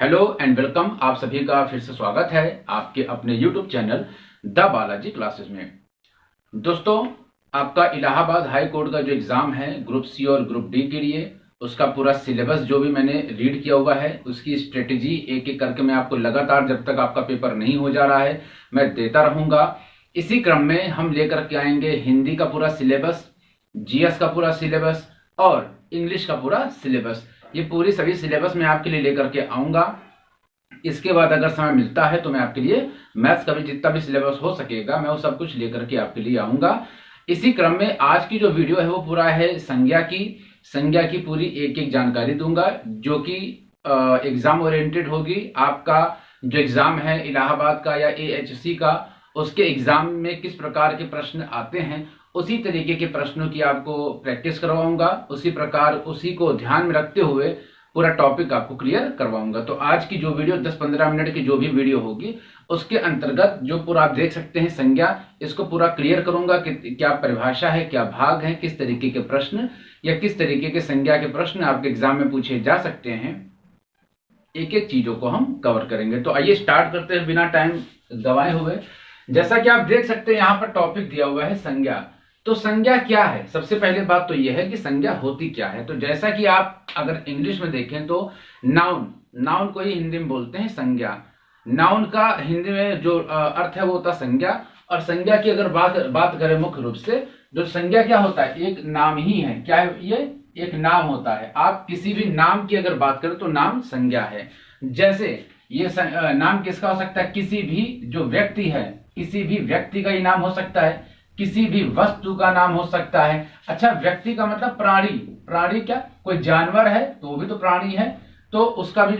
Hello and welcome. आप सभी का फिर से स्वागत है आपके अपने YouTube channel the Balaji classes में। दोस्तों, आपका इलाहाबाद हाई कोर्ट का जो एग्जाम है ग्रुप सी और ग्रुप डी के लिए, उसका पूरा सिलेबस जो भी मैंने रीड किया हुआ है, उसकी स्ट्रेटेजी एक एक करके मैं आपको लगातार जब तक आपका पेपर नहीं हो जा रहा है मैं देता रहूंगा। इसी क्रम में हम लेकर के आएंगे हिंदी का पूरा सिलेबस, जीएस का पूरा सिलेबस और इंग्लिश का पूरा सिलेबस। ये पूरी सभी सिलेबस मैं आपके लिए लेकर के आऊंगा। इसके बाद अगर समय मिलता है तो मैं आपके लिए मैथ्स का भी जितना भी सिलेबस हो सकेगा मैं वो सब कुछ लेकर के आपके लिए आऊंगा। इसी क्रम में आज की जो वीडियो है वो पूरा है संज्ञा की पूरी एक एक जानकारी दूंगा, जो कि एग्जाम ओरिएंटेड होगी। आपका जो एग्जाम है इलाहाबाद का या एएचसी का, उसके एग्जाम में किस प्रकार के प्रश्न आते हैं उसी तरीके के प्रश्नों की आपको प्रैक्टिस करवाऊंगा। उसी प्रकार उसी को ध्यान में रखते हुए पूरा टॉपिक आपको क्लियर करवाऊंगा। तो आज की जो वीडियो 10-15 मिनट की जो भी वीडियो होगी उसके अंतर्गत जो पूरा आप देख सकते हैं संज्ञा, इसको पूरा क्लियर करूंगा कि क्या परिभाषा है, क्या भाग है, किस तरीके के प्रश्न या किस तरीके के संज्ञा के प्रश्न आपके एग्जाम में पूछे जा सकते हैं। एक एक चीजों को हम कवर करेंगे। तो आइए स्टार्ट करते हैं बिना टाइम गवाए हुए। जैसा कि आप देख सकते हैं यहाँ पर टॉपिक दिया हुआ है संज्ञा। तो संज्ञा क्या है? सबसे पहले बात तो यह है कि संज्ञा होती क्या है। तो जैसा कि आप अगर इंग्लिश में देखें तो नाउन को ही हिंदी में बोलते हैं संज्ञा। नाउन का हिंदी में जो अर्थ है वो होता है संज्ञा। और संज्ञा की अगर बात करें मुख्य रूप से, जो संज्ञा क्या होता है, एक नाम ही है। क्या है ये? एक नाम होता है। आप किसी भी नाम की अगर बात करें तो नाम संज्ञा है। जैसे ये नाम किसका हो सकता है? किसी भी जो व्यक्ति है, किसी भी व्यक्ति का ही नाम हो सकता है, किसी भी वस्तु का नाम हो सकता है। अच्छा, व्यक्ति का मतलब प्राणी क्या? कोई जानवर है तो वो भी तो प्राणी है, तो उसका भी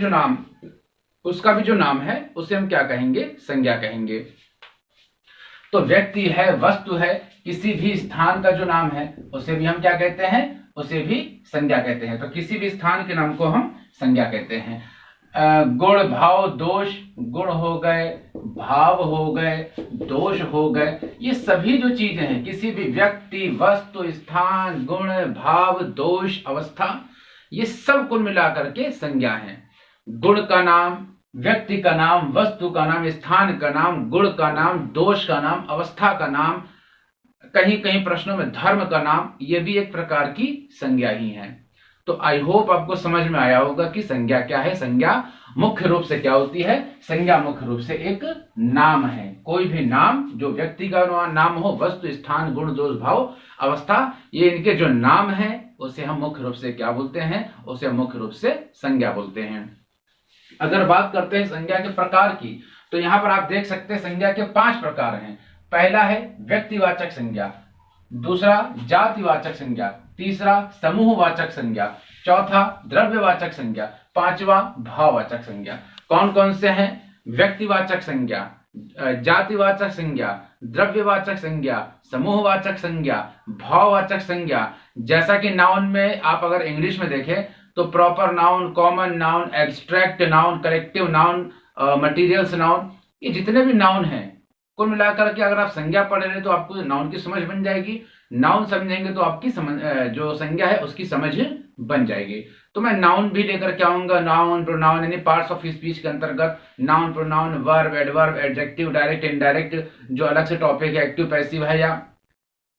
जो नाम है उसे हम क्या कहेंगे? संज्ञा कहेंगे। तो व्यक्ति है, वस्तु है, किसी भी स्थान का जो नाम है उसे भी हम क्या कहते हैं? उसे भी संज्ञा कहते हैं। तो किसी भी स्थान के नाम को हम संज्ञा कहते हैं। गुण, भाव, दोष, गुण हो गए, भाव हो गए, दोष हो गए, ये सभी जो चीजें हैं, किसी भी व्यक्ति, वस्तु, स्थान, गुण, भाव, दोष, अवस्था, ये सब कुल मिलाकर के संज्ञा हैं। गुण का नाम, व्यक्ति का नाम, वस्तु का नाम, स्थान का नाम, गुण का नाम, दोष का नाम, अवस्था का नाम, कहीं कहीं प्रश्नों में धर्म का नाम, ये भी एक प्रकार की संज्ञा ही है। तो आई होप आपको समझ में आया होगा कि संज्ञा क्या है। संज्ञा मुख्य रूप से क्या होती है? संज्ञा मुख्य रूप से एक नाम है। कोई भी नाम जो व्यक्ति का नाम हो, वस्तु, स्थान, गुण, दोष, भाव, अवस्था, ये इनके जो नाम है उसे हम मुख्य रूप से क्या बोलते हैं? उसे हम मुख्य रूप से संज्ञा बोलते हैं। अगर बात करते हैं संज्ञा के प्रकार की, तो यहां पर आप देख सकते हैं संज्ञा के 5 प्रकार हैं। पहला है व्यक्तिवाचक संज्ञा, दूसरा जातिवाचक संज्ञा, तीसरा समूहवाचक संज्ञा, चौथा द्रव्यवाचक संज्ञा, पांचवा भाववाचक संज्ञा। कौन कौन से हैं? व्यक्तिवाचक संज्ञा, जातिवाचक संज्ञा, द्रव्यवाचक संज्ञा, समूहवाचक संज्ञा, भाववाचक संज्ञा। जैसा कि नाउन में आप अगर इंग्लिश में देखें तो proper noun, common noun, abstract noun, collective noun, materials noun, ये जितने भी नाउन हैं कुल मिलाकर के अगर आप संज्ञा पढ़ रहे हैं तो आपको नाउन की समझ बन जाएगी। नाउन समझेंगे तो आपकी जो संज्ञा है उसकी समझ बन जाएगी। तो मैं नाउन भी लेकर के आऊंगा। नाउन, प्रोनाउन यानी पार्ट्स ऑफ स्पीच के अंतर्गत noun, pronoun, verb, adverb, adjective, direct, indirect, जो अलग से टॉपिक है, एक्टिव, पैसिव है, या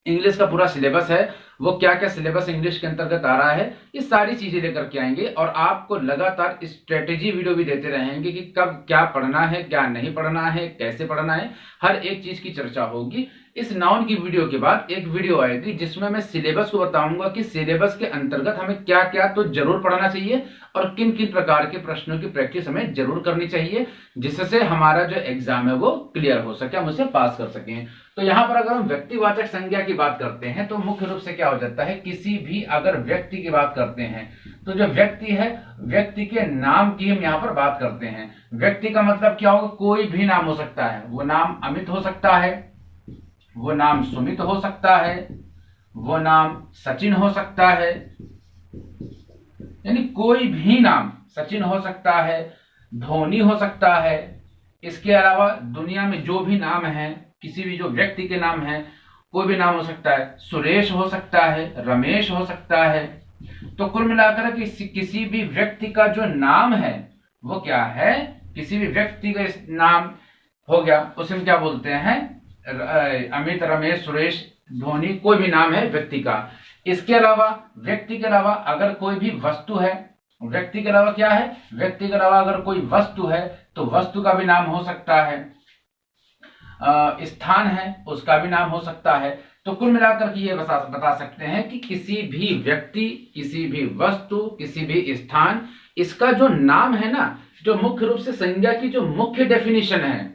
इंग्लिश का पूरा सिलेबस है, वो क्या क्या सिलेबस इंग्लिश के अंतर्गत आ रहा है, ये सारी चीजें लेकर के आएंगे। और आपको लगातार स्ट्रेटेजी वीडियो भी देते रहेंगे कि कब क्या पढ़ना है, क्या नहीं पढ़ना है, कैसे पढ़ना है, हर एक चीज की चर्चा होगी। इस नाउन की वीडियो के बाद एक वीडियो आएगी जिसमें मैं सिलेबस को बताऊंगा कि सिलेबस के अंतर्गत हमें क्या क्या तो जरूर पढ़ना चाहिए और किन किन प्रकार के प्रश्नों की प्रैक्टिस हमें जरूर करनी चाहिए, जिससे हमारा जो एग्जाम है वो क्लियर हो सके, हम उसे पास कर सकें। तो यहाँ पर अगर हम व्यक्तिवाचक संज्ञा की बात करते हैं तो मुख्य रूप से क्या हो जाता है? किसी भी अगर व्यक्ति की बात करते हैं तो जो व्यक्ति है, व्यक्ति के नाम की हम यहाँ पर बात करते हैं। व्यक्ति का मतलब क्या होगा? कोई भी नाम हो सकता है। वो नाम अमित हो सकता है, वो नाम सुमित हो सकता है, वो नाम सचिन हो सकता है, यानी कोई भी नाम सचिन हो सकता है, धोनी हो सकता है। इसके अलावा दुनिया में जो भी नाम है, किसी भी जो व्यक्ति के नाम है, कोई भी नाम हो सकता है। सुरेश हो सकता है, रमेश हो सकता है। तो कुल मिलाकर किसी भी व्यक्ति का जो नाम है वो क्या है, किसी भी व्यक्ति का नाम हो गया, उसमें क्या बोलते हैं, अमित, रमेश, सुरेश, धोनी, कोई भी नाम है व्यक्ति का। इसके अलावा व्यक्ति के अलावा अगर कोई भी वस्तु है, व्यक्ति के अलावा क्या है, व्यक्ति के अलावा अगर कोई वस्तु है तो वस्तु का भी नाम हो सकता है, स्थान है उसका भी नाम हो सकता है। तो कुल मिलाकर के ये बता सकते हैं कि किसी भी व्यक्ति, किसी भी वस्तु, किसी भी स्थान, इसका जो नाम है ना, जो मुख्य रूप से संज्ञा की जो मुख्य डेफिनेशन है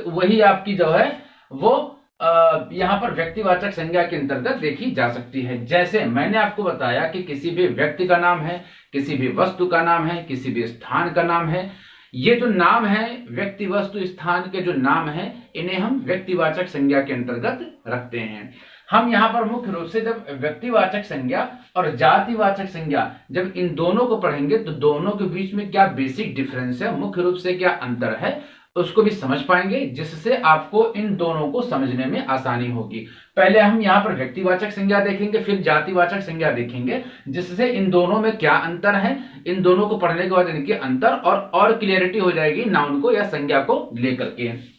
वही आपकी जो है वो यहाँ पर व्यक्तिवाचक संज्ञा के अंतर्गत देखी जा सकती है। जैसे मैंने आपको बताया कि किसी भी व्यक्ति का नाम है, किसी भी वस्तु का नाम है, किसी भी स्थान का नाम है, ये जो नाम है व्यक्ति, वस्तु, स्थान के जो नाम है, इन्हें हम व्यक्तिवाचक संज्ञा के अंतर्गत रखते हैं। हम यहाँ पर मुख्य रूप से जब व्यक्तिवाचक संज्ञा और जातिवाचक संज्ञा जब इन दोनों को पढ़ेंगे तो दोनों के बीच में क्या बेसिक डिफरेंस है, मुख्य रूप से क्या अंतर है, उसको भी समझ पाएंगे, जिससे आपको इन दोनों को समझने में आसानी होगी। पहले हम यहाँ पर व्यक्तिवाचक संज्ञा देखेंगे, फिर जातिवाचक संज्ञा देखेंगे, जिससे इन दोनों में क्या अंतर है, इन दोनों को पढ़ने के बाद इनके अंतर और क्लियरिटी हो जाएगी नाउन को या संज्ञा को लेकर के।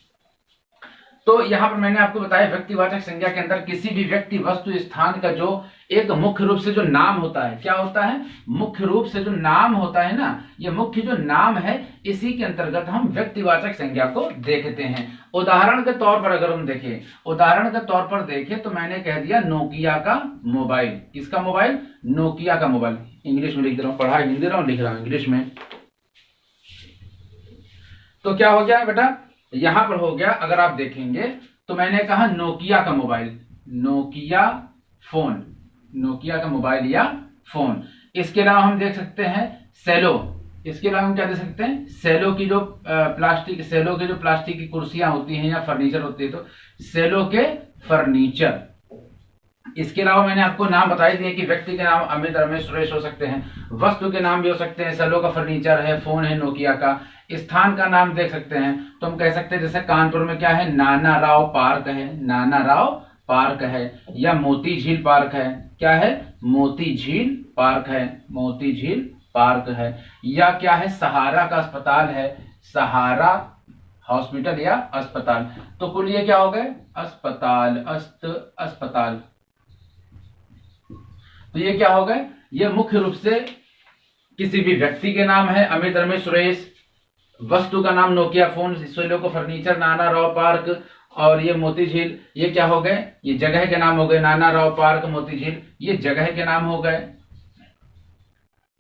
तो यहाँ पर मैंने आपको बताया व्यक्तिवाचक संज्ञा के अंदर किसी भी व्यक्ति, वस्तु, स्थान का जो एक मुख्य रूप से जो नाम होता है, क्या होता है, मुख्य रूप से जो नाम होता है ना, ये मुख्य जो नाम है, इसी के अंतर्गत हम व्यक्तिवाचक संज्ञा को देखते हैं। उदाहरण के तौर पर अगर हम देखें, उदाहरण के तौर पर देखें तो मैंने कह दिया नोकिया का मोबाइल। किसका मोबाइल, नोकिया का मोबाइल। इंग्लिश में लिख दे रहा हूं, पढ़ाई हिंदी रहा हूं, लिख रहा हूं इंग्लिश में। तो क्या हो गया बेटा, यहां पर हो गया, अगर आप देखेंगे तो मैंने कहा नोकिया का मोबाइल, नोकिया फोन, नोकिया का मोबाइल या फोन। इसके अलावा हम देख सकते हैं सेलो, इसके अलावा हम क्या देख सकते हैं, सेलो की जो प्लास्टिक, सेलो के जो प्लास्टिक की कुर्सियां होती हैं या फर्नीचर होती है, तो सेलो के फर्नीचर। इसके अलावा मैंने आपको नाम बता दिए कि व्यक्ति के नाम अमित, रमेश, सुरेश हो सकते हैं, वस्तु के नाम भी हो सकते हैं, सेलो का फर्नीचर है, फोन है नोकिया का। स्थान का नाम देख सकते हैं तो हम कह सकते हैं जैसे कानपुर में क्या है, नाना राव पार्क है, नाना राव पार्क है, या मोती झील पार्क है, क्या है, मोती झील पार्क है, मोती झील पार्क है। या क्या है, सहारा का अस्पताल है, सहारा हॉस्पिटल या अस्पताल। तो कुल ये क्या हो गए, अस्पताल, अस्पताल। तो ये क्या हो गए, ये मुख्य रूप से किसी भी व्यक्ति के नाम है अमित, रमेश, सुरेश, वस्तु का नाम नोकिया फोन, सेलो को फर्नीचर, नाना राव पार्क, और ये मोती झील, ये क्या हो गए, ये जगह के नाम हो गए, नाना राव पार्क, मोती झील, ये जगह के नाम हो गए,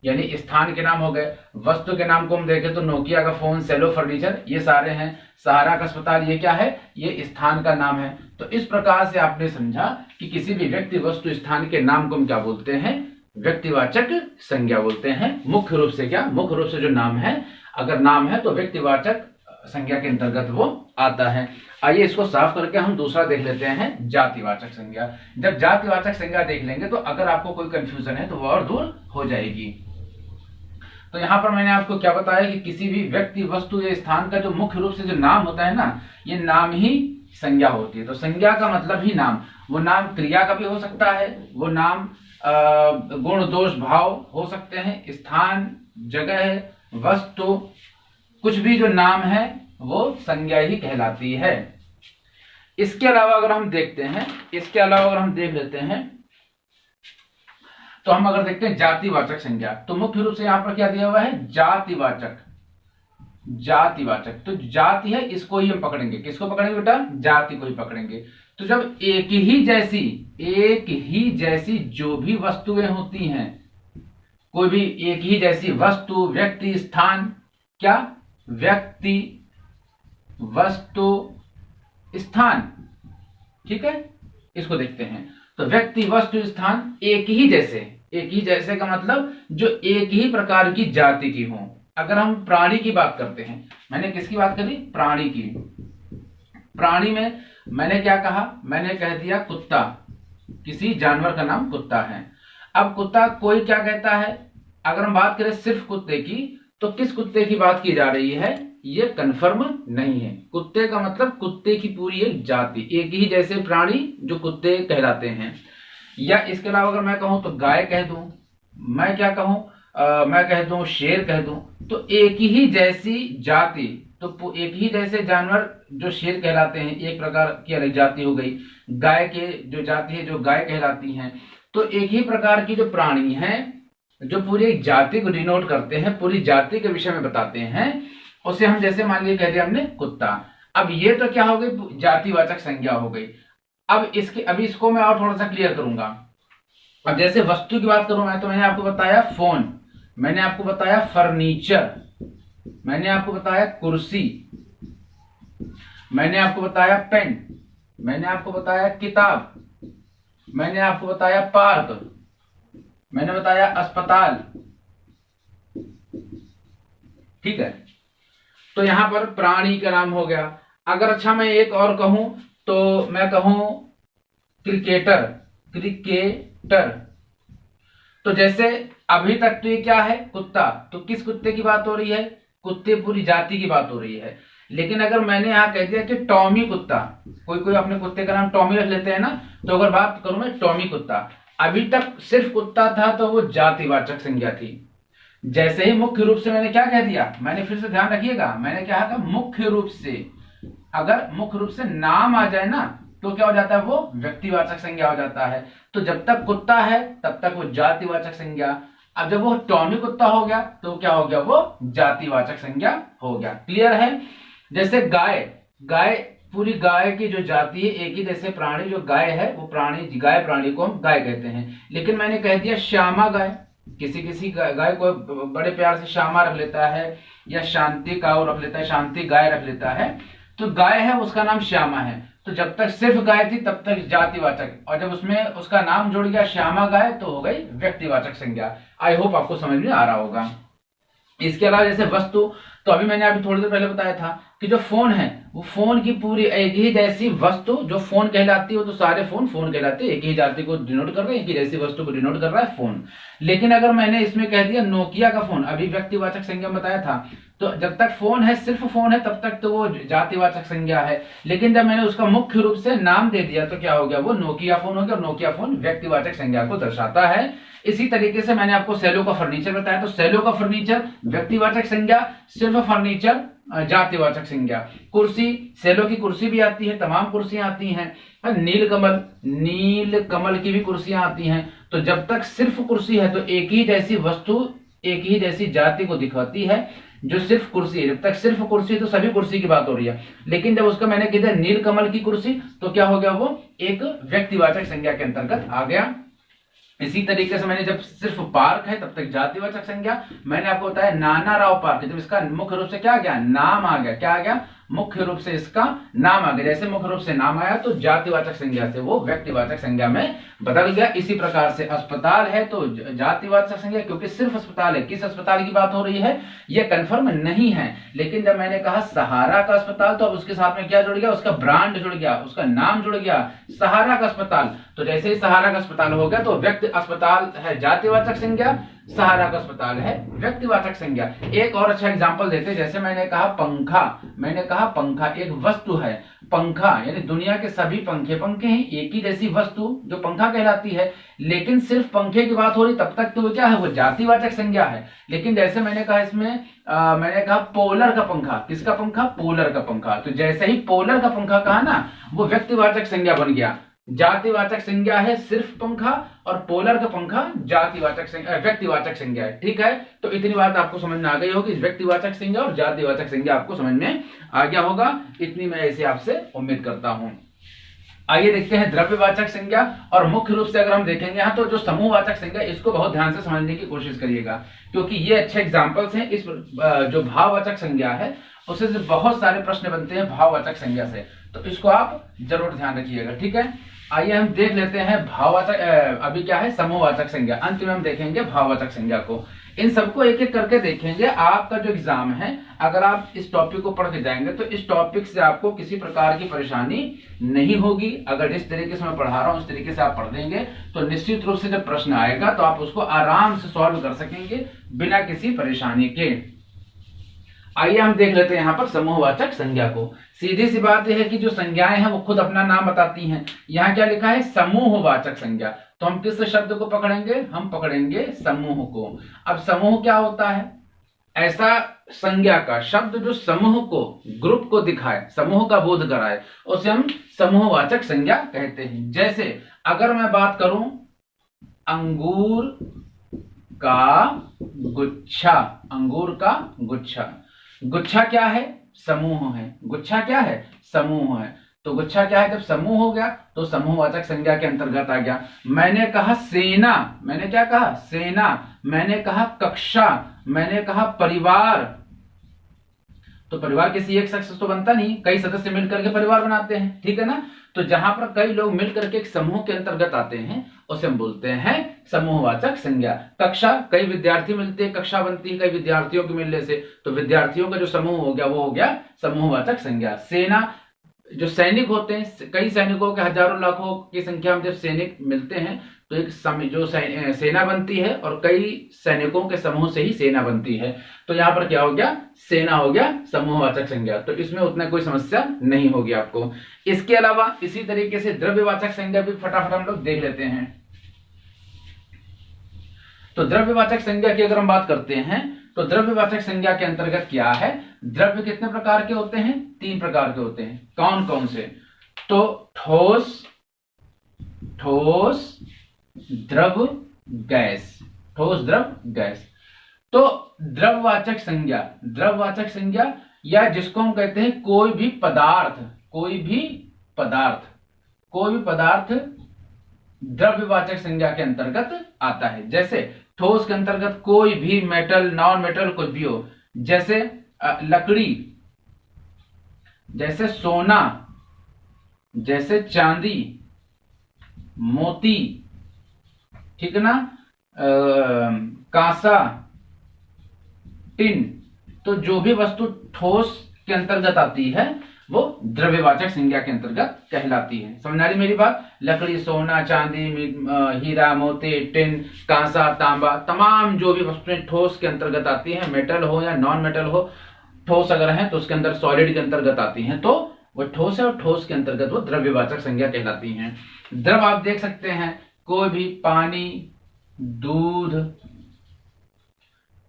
यानी स्थान के नाम हो गए। वस्तु के नाम को हम देखें तो नोकिया का फोन, सेलो फर्नीचर, ये सारे हैं। सहारा का अस्पताल, ये क्या है, ये स्थान का नाम है। तो इस प्रकार से आपने समझा कि किसी भी व्यक्ति, वस्तु, स्थान के नाम को हम क्या बोलते हैं, व्यक्तिवाचक संज्ञा बोलते हैं। मुख्य रूप से क्या, मुख्य रूप से जो नाम है, अगर नाम है तो व्यक्तिवाचक संज्ञा के अंतर्गत वो आता है। आइए इसको साफ करके हम दूसरा देख लेते हैं, जातिवाचक संज्ञा। जब जातिवाचक संज्ञा देख लेंगे तो अगर आपको कोई कंफ्यूजन है तो वो और दूर हो जाएगी। तो यहां पर मैंने आपको क्या बताया कि किसी भी व्यक्ति, वस्तु या स्थान का जो मुख्य रूप से जो नाम होता है ना, ये नाम ही संज्ञा होती है। तो संज्ञा का मतलब ही नाम, वो नाम क्रिया का भी हो सकता है, वो नाम गुण, दोष, भाव हो सकते हैं, स्थान, जगह, वस्तु, कुछ भी जो नाम है वो संज्ञा ही कहलाती है। इसके अलावा अगर हम देखते हैं, इसके अलावा अगर हम देख लेते हैं तो हम अगर देखते हैं जातिवाचक संज्ञा, तो मुख्य रूप से यहां पर क्या दिया हुआ है, जातिवाचक, जातिवाचक। तो जाति है, इसको ही हम पकड़ेंगे। किसको पकड़ेंगे बेटा, जाति को ही पकड़ेंगे। तो जब एक ही जैसी जो भी वस्तुएं होती हैं, कोई भी एक ही जैसी वस्तु, व्यक्ति, स्थान, क्या, व्यक्ति, वस्तु, स्थान, ठीक है, इसको देखते हैं। तो व्यक्ति, वस्तु, स्थान एक ही जैसे, एक ही जैसे का मतलब जो एक ही प्रकार की जाति की हो। अगर हम प्राणी की बात करते हैं, मैंने किसकी बात करी, प्राणी की। प्राणी में मैंने क्या कहा, मैंने कह दिया कुत्ता, किसी जानवर का नाम कुत्ता है। अब कुत्ता कोई क्या कहता है, अगर हम बात करें सिर्फ कुत्ते की, तो किस कुत्ते की बात की जा रही है, ये कंफर्म नहीं है। कुत्ते का मतलब कुत्ते की पूरी एक जाति, एक ही जैसे प्राणी जो कुत्ते कहलाते हैं। या इसके अलावा अगर मैं कहूं तो गाय कह दूं, मैं क्या कहूं, मैं कह दूं शेर कह दूं, तो एक ही जैसी जाति, तो एक ही जैसे जानवर जो शेर कहलाते हैं, एक प्रकार की अलग जाति हो गई। गाय के जो जाति है जो गाय कहलाती हैं। तो एक ही प्रकार की जो प्राणी हैं जो पूरी एक जाति को डिनोट करते हैं, पूरी जाति के विषय में बताते हैं, उसे हम जैसे मान लीजिए कह दिया हमने कुत्ता। अब ये तो क्या हो गई, जातिवाचक संज्ञा हो गई। अभी इसको मैं और थोड़ा सा क्लियर करूंगा। अब जैसे वस्तु की बात करूं मैं, तो मैंने आपको बताया फोन, मैंने आपको बताया फर्नीचर, मैंने आपको बताया कुर्सी, मैंने आपको बताया पेन, मैंने आपको बताया किताब, मैंने आपको बताया पार्क, मैंने बताया अस्पताल। ठीक है, तो यहां पर प्राणी का नाम हो गया। अगर अच्छा मैं एक और कहूं तो मैं कहूं क्रिकेटर, क्रिकेटर। तो जैसे अभी तक तो ये क्या है, कुत्ता, तो किस कुत्ते की बात हो रही है, कुत्ते पूरी जाति की बात हो रही है। लेकिन अगर मैंने यहां कह दिया कि टॉमी कुत्ता, कोई कोई अपने कुत्ते का नाम टॉमी रख लेते हैं ना, तो अगर बात करूं मैं टॉमी कुत्ता, अभी तक सिर्फ कुत्ता था तो वो जातिवाचक संज्ञा थी। जैसे ही मुख्य रूप से मैंने क्या कह दिया, मैंने फिर से ध्यान रखिएगा, मैंने क्या कहा, मुख्य रूप से, अगर मुख्य रूप से नाम आ जाए ना तो क्या हो जाता है, वो व्यक्तिवाचक संज्ञा हो जाता है। तो जब तक कुत्ता है तब तक वो जातिवाचक संज्ञा। अब जब वो टॉमी कुत्ता हो गया तो क्या हो गया, वो जातिवाचक संज्ञा हो गया। क्लियर है। जैसे गाय, गाय पूरी गाय की जो जाति है, एक ही जैसे प्राणी जो गाय है, वो प्राणी, गाय प्राणी को हम गाय कहते हैं। लेकिन मैंने कह दिया श्यामा गाय, किसी किसी गाय को बड़े प्यार से श्यामा रख लेता है, या शांति काऊ रख लेता है, शांति गाय रख लेता है, तो गाय है उसका नाम श्यामा है। तो जब तक सिर्फ गाय थी तब तक जातिवाचक, और जब उसमें उसका नाम जुड़ गया श्यामा गाय तो हो गई व्यक्तिवाचक संज्ञा। आई होप आपको समझ में आ रहा होगा। इसके अलावा जैसे वस्तु, तो अभी मैंने अभी थोड़ी देर पहले बताया था कि जो फोन है वो फोन की पूरी एक ही जैसी वस्तु जो फोन कहलाती है, वो तो सारे फोन फोन कहलाते हैं, एक ही जाति को डिनोट कर रहे हैं, एक ही जैसी वस्तु को डिनोट कर रहा है फोन। लेकिन अगर मैंने इसमें कह दिया नोकिया का फोन, अभी व्यक्तिवाचक संज्ञा बताया था, तो जब तक फोन है, सिर्फ फोन है, तब तक तो वो जातिवाचक संज्ञा है। लेकिन जब मैंने उसका मुख्य रूप से नाम दे दिया तो क्या हो गया, वो नोकिया फोन हो गया, और नोकिया फोन व्यक्तिवाचक संज्ञा को दर्शाता है। इसी तरीके से मैंने आपको सेलो का फर्नीचर बताया, तो सेलो का फर्नीचर व्यक्तिवाचक संज्ञा, सिर्फ फर्नीचर जातिवाचक संज्ञा। कुर्सी, सेलो की कुर्सी भी आती है, तमाम कुर्सियां आती हैं। नीलकमल, नीलकमल की भी कुर्सियां आती हैं। तो जब तक सिर्फ कुर्सी है तो एक ही जैसी वस्तु, एक ही जैसी जाति को दिखाती है, जो सिर्फ कुर्सी है। जब तक सिर्फ कुर्सी है तो सभी कुर्सी की बात हो रही है। लेकिन जब उसका मैंने कहा नीलकमल की कुर्सी, तो क्या हो गया, वो एक व्यक्तिवाचक संज्ञा के अंतर्गत आ गया। इसी तरीके से मैंने जब सिर्फ पार्क है तब तक जातिवाचक संज्ञा। मैंने आपको बताया नाना राव पार्क, जब इसका मुख्य रूप से क्या आ गया, नाम आ गया, क्या आ गया, मुख्य रूप से इसका नाम आ गया। जैसे मुख्य रूप से नाम आया तो जातिवाचक संज्ञा से वो व्यक्तिवाचक संज्ञा में बदल गया। इसी प्रकार से अस्पताल है तो जातिवाचक संज्ञा, क्योंकि सिर्फ अस्पताल है। किस अस्पताल की बात हो रही है यह कंफर्म नहीं है। लेकिन जब मैंने कहा सहारा का अस्पताल, तो अब उसके साथ में क्या जुड़ गया, उसका ब्रांड जुड़ गया, उसका नाम जुड़ गया, सहारा का अस्पताल। तो जैसे ही सहारा का अस्पताल हो गया तो व्यक्ति अस्पताल है जातिवाचक संज्ञा, सहारा का अस्पताल है व्यक्तिवाचक संज्ञा। एक और अच्छा एग्जांपल देते, जैसे मैंने कहा पंखा, मैंने कहा पंखा एक वस्तु है। पंखा यानी दुनिया के सभी पंखे, पंखे हैं, एक ही जैसी वस्तु जो पंखा कहलाती है। लेकिन सिर्फ पंखे की बात हो रही तब तक तो वो क्या है, वो जातिवाचक संज्ञा है। लेकिन जैसे मैंने कहा इसमें मैंने कहा पोलर का पंखा, किसका पंखा, पोलर का पंखा। तो जैसे ही पोलर का पंखा कहा ना, वो व्यक्तिवाचक संज्ञा बन गया। जातिवाचक संज्ञा है सिर्फ पंखा, और पोलर का पंखा जातिवाचक संज्ञा, व्यक्तिवाचक संज्ञा है। ठीक है, तो इतनी बात आपको समझ में आ गई होगी। व्यक्तिवाचक संज्ञा और जातिवाचक संज्ञा आपको समझ में आ गया होगा, इतनी मैं ऐसे आपसे उम्मीद करता हूं। आइए देखते हैं द्रव्यवाचक संज्ञा। और मुख्य रूप से अगर हम देखेंगे यहाँ, तो जो समूहवाचक संज्ञा, इसको बहुत ध्यान से समझने की कोशिश करिएगा, क्योंकि ये अच्छे एग्जाम्पल्स हैं। इस जो भाववाचक संज्ञा है उससे बहुत सारे प्रश्न बनते हैं भाववाचक संज्ञा से, तो इसको आप जरूर ध्यान रखिएगा। ठीक है, आइए हम देख लेते हैं भाववाचक, अभी क्या है समूहवाचक संज्ञा, अंत में हम देखेंगे भाववाचक संज्ञा को। इन सबको एक एक करके देखेंगे। आपका जो एग्जाम है, अगर आप इस टॉपिक को पढ़ के जाएंगे तो इस टॉपिक से आपको किसी प्रकार की परेशानी नहीं होगी। अगर जिस तरीके से मैं पढ़ा रहा हूं उस तरीके से आप पढ़ देंगे तो निश्चित रूप से जब प्रश्न आएगा तो आप उसको आराम से सॉल्व कर सकेंगे बिना किसी परेशानी के। आइए हम देख लेते हैं यहाँ पर समूहवाचक संज्ञा को। सीधी सी बात यह है कि जो संज्ञाएं हैं वो खुद अपना नाम बताती हैं। यहाँ क्या लिखा है, समूहवाचक संज्ञा। तो हम किस शब्द को पकड़ेंगे, हम पकड़ेंगे समूह को। अब समूह क्या होता है, ऐसा संज्ञा का शब्द जो समूह को, ग्रुप को दिखाए, समूह का बोध कराए, उसे हम समूहवाचक संज्ञा कहते हैं। जैसे अगर मैं बात करूं अंगूर का गुच्छा, अंगूर का गुच्छा, गुच्छा क्या है? समूह है। गुच्छा क्या है? समूह है। तो गुच्छा क्या है? जब समूह हो गया तो समूहवाचक संज्ञा के अंतर्गत आ गया। मैंने कहा सेना, मैंने क्या कहा? सेना। मैंने कहा कक्षा, मैंने कहा परिवार। तो परिवार किसी एक शख्स से तो बनता नहीं, कई सदस्य मिलकर के परिवार बनाते हैं, ठीक है ना। तो जहां पर कई लोग मिलकर के एक समूह के अंतर्गत आते हैं उसे हम बोलते हैं समूहवाचक संज्ञा। कक्षा, कई विद्यार्थी मिलते हैं, कक्षा बनती है कई विद्यार्थियों के मिलने से, तो विद्यार्थियों का जो समूह हो गया वो हो गया समूहवाचक संज्ञा। सेना, जो सैनिक होते हैं, कई सैनिकों के हजारों लाखों की संख्या में जब सैनिक मिलते हैं तो एक जो सेना बनती है, और कई सैनिकों के समूह से ही सेना बनती है। तो यहां पर क्या हो गया? सेना हो गया समूहवाचक संज्ञा। तो इसमें उतना कोई समस्या नहीं होगी आपको। इसके अलावा इसी तरीके से द्रव्यवाचक संज्ञा भी फटाफट हम लोग देख लेते हैं। तो द्रव्यवाचक संज्ञा की अगर हम बात करते हैं तो द्रव्यवाचक संज्ञा के अंतर्गत क्या है? द्रव्य कितने प्रकार के होते हैं? 3 प्रकार के होते हैं। कौन कौन से? तो ठोस, ठोस, द्रव, गैस। ठोस, द्रव, गैस। तो द्रववाचक संज्ञा, द्रववाचक संज्ञा, या जिसको हम कहते हैं कोई भी पदार्थ, कोई भी पदार्थ, कोई भी पदार्थ द्रव्यवाचक संज्ञा के अंतर्गत आता है। जैसे ठोस के अंतर्गत कोई भी मेटल, नॉन मेटल, कुछ भी हो, जैसे लकड़ी, जैसे सोना, जैसे चांदी, मोती, ठीक है ना, कांसा, टिन। तो जो भी वस्तु ठोस के अंतर्गत आती है वो द्रव्यवाचक संज्ञा के अंतर्गत कहलाती है। समझ आ रही मेरी बात? लकड़ी, सोना, चांदी, हीरा, मोती, टिन, कांसा, तांबा, तमाम जो भी वस्तुएं ठोस के अंतर्गत आती हैं, मेटल हो या नॉन मेटल हो, ठोस अगर है तो उसके अंदर सॉलिड के अंतर्गत आती हैं, तो वो ठोस है, और ठोस के अंतर्गत वो द्रव्यवाचक संज्ञा कहलाती हैं। द्रव आप देख सकते हैं, कोई भी पानी, दूध,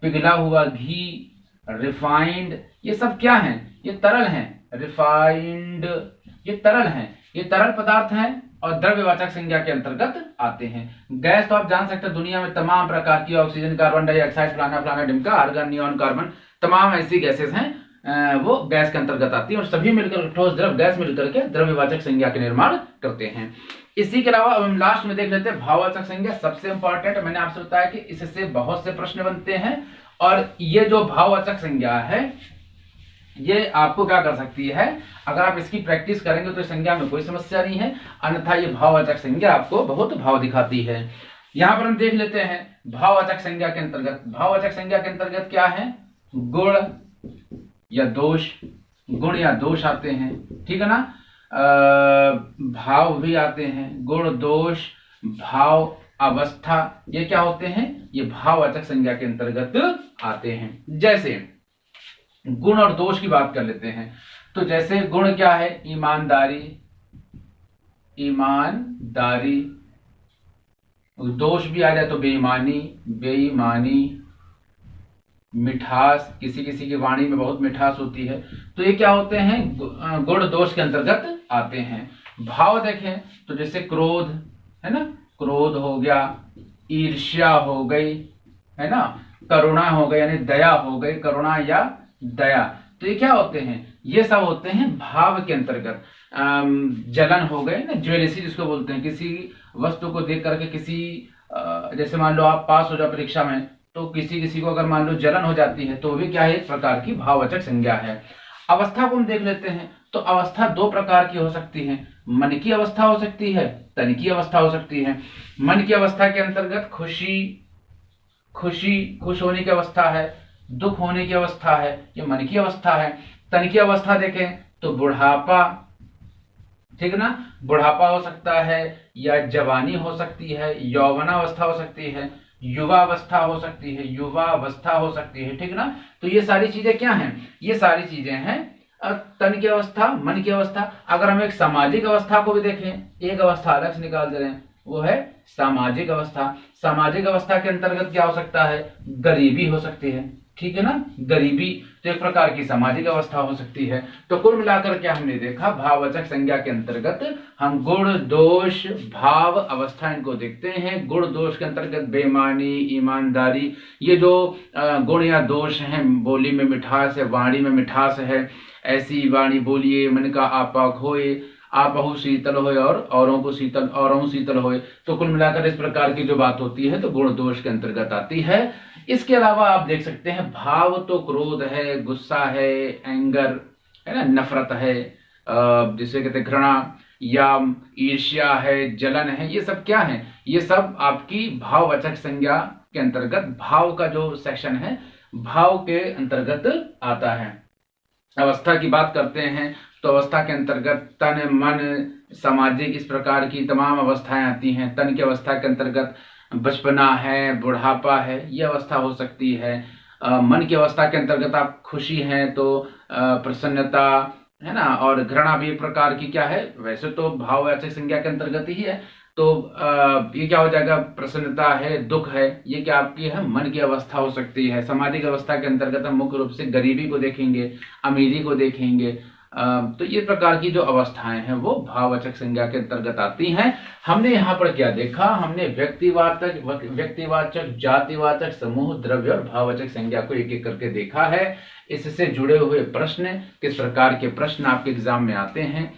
पिघला हुआ घी, रिफाइंड, ये सब क्या हैं? ये तरल हैं। रिफाइंड, ये तरल हैं, ये तरल पदार्थ हैं और द्रव्यवाचक संज्ञा के अंतर्गत आते हैं। गैस तो आप जान सकते हैं दुनिया में तमाम प्रकार की, ऑक्सीजन, कार्बन डाइऑक्साइड, फलाना फलाना ढिमका, आर्गन, नियॉन, कार्बन, तमाम ऐसी गैसेस हैं, वो गैस के अंतर्गत आती है, और सभी मिलकर ठोस, द्रव, गैस मिलकर के द्रव्यवाचक संज्ञा के निर्माण करते हैं। इसी के अलावा अब हम लास्ट में देख लेते हैं भाववाचक संज्ञा। सबसे इंपॉर्टेंट, मैंने आपसे बताया कि इससे बहुत से प्रश्न बनते हैं, और ये जो भाववाचक संज्ञा है ये आपको क्या कर सकती है? अगर आप इसकी प्रैक्टिस करेंगे तो इस संज्ञा में कोई समस्या नहीं है, अन्यथा ये भाववाचक संज्ञा आपको बहुत भाव दिखाती है। यहां पर हम देख लेते हैं भाववाचक संज्ञा के अंतर्गत। भाववाचक संज्ञा के अंतर्गत क्या है? गुण या दोष, गुण या दोष आते हैं, ठीक है ना। भाव भी आते हैं, गुण, दोष, भाव, अवस्था, ये क्या होते हैं? ये भाववाचक संज्ञा के अंतर्गत आते हैं। जैसे गुण और दोष की बात कर लेते हैं। तो जैसे गुण क्या है? ईमानदारी, ईमानदारी। दोष भी आ जाए तो बेईमानी, बेईमानी। मिठास, किसी किसी की वाणी में बहुत मिठास होती है, तो ये क्या होते हैं? गुण दोष के अंतर्गत आते हैं। भाव देखें तो जैसे क्रोध है ना, क्रोध हो गया, ईर्ष्या हो गई, है ना, करुणा हो गई, यानी दया हो गई, करुणा या दया। तो ये क्या होते हैं? ये सब होते हैं भाव के अंतर्गत। जलन हो गए ना, ज्वेलसी जिसको बोलते हैं, किसी वस्तु को देख करके किसी, जैसे मान लो आप पास हो जाओ परीक्षा में, तो किसी किसी को अगर मान लो जलन हो जाती है तो भी क्या है? एक प्रकार की भाववाचक संज्ञा है। अवस्था को हम देख लेते हैं। तो अवस्था 2 प्रकार की हो सकती है, मन की अवस्था हो सकती है, तन की अवस्था हो सकती है। मन की अवस्था के अंतर्गत खुशी, खुश होने की अवस्था है, दुख होने की अवस्था है, ये मन की अवस्था है। तन की अवस्था देखें तो बुढ़ापा, ठीक ना, बुढ़ापा हो सकता है, या जवानी हो सकती है, यौवनावस्था हो सकती है, युवावस्था हो सकती है, युवावस्था हो सकती है, ठीक ना। तो ये सारी चीजें क्या हैं? ये सारी चीजें हैं तन की अवस्था, मन की अवस्था। अगर हम एक सामाजिक अवस्था को भी देखें, एक अवस्था अलग से निकाल दे रहे हैं, वो है सामाजिक अवस्था। सामाजिक अवस्था के अंतर्गत क्या हो सकता है? गरीबी हो सकती है, ठीक है ना। गरीबी तो एक प्रकार की सामाजिक अवस्था हो सकती है। तो कुल मिलाकर क्या हमने देखा, भाववाचक संज्ञा के अंतर्गत हम गुण दोष भाव अवस्था इनको देखते हैं। गुण दोष के अंतर्गत बेईमानी, ईमानदारी, ये जो गुण या दोष हैं, बोली में मिठास है, वाणी में मिठास है, ऐसी वाणी बोलिए मन का आपा खोए, आपहु शीतल होए और औरों शीतल होए। तो कुल मिलाकर इस प्रकार की जो बात होती है तो गुण दोष के अंतर्गत आती है। इसके अलावा आप देख सकते हैं भाव तो क्रोध है, गुस्सा है, एंगर है ना, नफरत है, जिसे कहते हैं घृणा, या ईर्ष्या है, जलन है, ये सब क्या है, ये सब आपकी भाववाचक संज्ञा के अंतर्गत, भाव का जो सेक्शन है भाव के अंतर्गत आता है। अवस्था की बात करते हैं तो अवस्था के अंतर्गत तन, मन, सामाजिक, इस प्रकार की तमाम अवस्थाएं आती हैं। तन की अवस्था के अंतर्गत बचपना है, बुढ़ापा है, ये अवस्था हो सकती है। मन की अवस्था के अंतर्गत आप खुशी हैं तो प्रसन्नता है ना, और घृणा भी एक प्रकार की क्या है, वैसे तो भाववाचक संज्ञा के अंतर्गत ही है। तो ये क्या हो जाएगा, प्रसन्नता है, दुख है, ये क्या आपकी है, मन की अवस्था हो सकती है। सामाजिक अवस्था के अंतर्गत हम मुख्य रूप से गरीबी को देखेंगे, अमीरी को देखेंगे। तो ये प्रकार की जो अवस्थाएं हैं वो भाववाचक संज्ञा के अंतर्गत आती हैं। हमने यहाँ पर क्या देखा, हमने व्यक्तिवाचक, जातिवाचक, समूह, द्रव्य और भाववाचक संज्ञा को एक एक करके देखा है। इससे जुड़े हुए प्रश्न, किस प्रकार के प्रश्न आपके एग्जाम में आते हैं,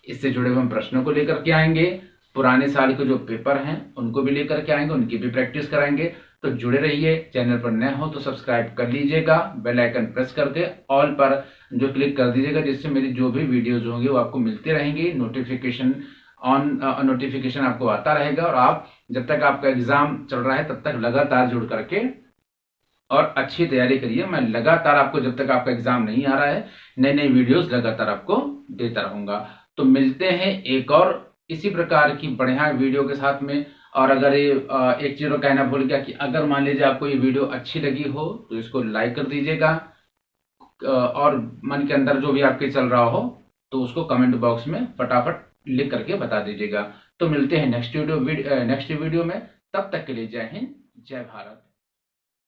इससे जुड़े हुए प्रश्नों को लेकर के आएंगे। पुराने साल के जो पेपर हैं उनको भी लेकर के आएंगे, उनकी भी प्रैक्टिस कराएंगे। तो जुड़े रहिए। चैनल पर नए हो तो सब्सक्राइब कर लीजिएगा, बेल आइकन प्रेस करके ऑल पर जो क्लिक कर दीजिएगा, जिससे मेरी जो भी वीडियोज होंगी वो आपको मिलती रहेंगी। नोटिफिकेशन आपको आता रहेगा, और आप जब तक आपका एग्जाम चल रहा है तब तक लगातार जुड़ करके और अच्छी तैयारी करिए। मैं लगातार आपको, जब तक आपका एग्जाम नहीं आ रहा है, नई नई वीडियोस लगातार आपको देता रहूंगा। तो मिलते हैं एक और इसी प्रकार की बढ़िया वीडियो के साथ में। और अगर ये एक चीज कहना भूल गया कि अगर मान लीजिए आपको ये वीडियो अच्छी लगी हो तो इसको लाइक कर दीजिएगा, और मन के अंदर जो भी आपके चल रहा हो तो उसको कमेंट बॉक्स में फटाफट लिख करके बता दीजिएगा। तो मिलते हैं नेक्स्ट वीडियो में। तब तक के लिए जय हिंद, जय भारत।